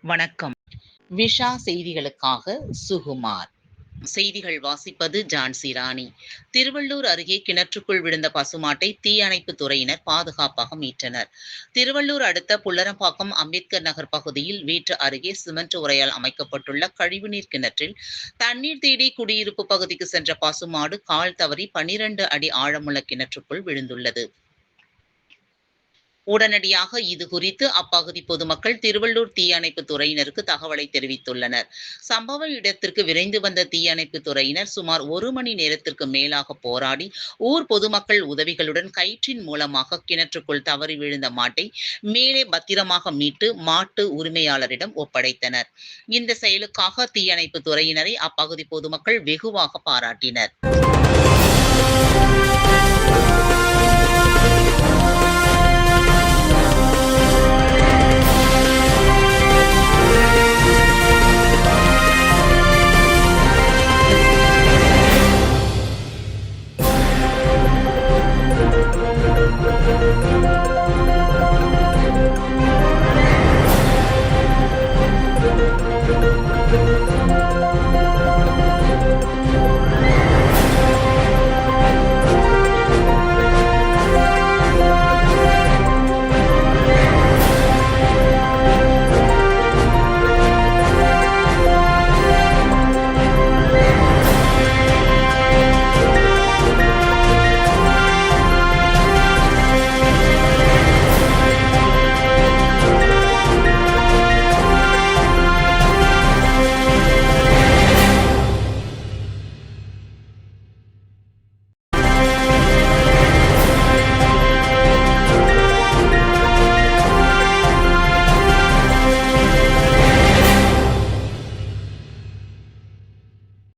வணக்கம். விஷா செய்திகளுக்காக சுகுமார். செய்திகள் வாசிப்பது ஜான்சி ராணி. திருவள்ளூர் அருகே கிணற்றுக்குள் விழுந்த பசுமாட்டை தீயணைப்பு துறையினர் பாதுகாப்பாக மீட்டனர். திருவள்ளூர் அடுத்த புல்லரம்பாக்கம் அம்பேத்கர் நகர் பகுதியில் வீட்டு அருகே சிமெண்ட் உரையால் அமைக்கப்பட்டுள்ள கழிவுநீர் கிணற்றில் தண்ணீர் தேடி குடியிருப்பு பகுதிக்கு சென்ற பசுமாடு கால் தவறி 12 அடி ஆழமுள்ள கிணற்றுக்குள் விழுந்துள்ளது. உடனடியாக இது குறித்து அப்பகுதி பொதுமக்கள் திருவள்ளூர் தீயணைப்பு துறையினருக்கு தகவலை தெரிவித்துள்ளனர். சம்பவ இடத்திற்கு விரைந்து வந்த தீயணைப்பு துறையினர் சுமார் 1 மணி நேரத்திற்கு மேலாக போராடி ஊர் பொதுமக்கள் உதவிகளுடன் கயிற்றின் மூலமாக கிணற்றுக்குள் தவறி விழுந்த மாட்டை மேலே பத்திரமாக மீட்டு மாட்டு உரிமையாளரிடம் ஒப்படைத்தனர். இந்த செயலுக்காக தீயணைப்பு துறையினரை அப்பகுதி பொதுமக்கள் வெகுவாக பாராட்டினர்.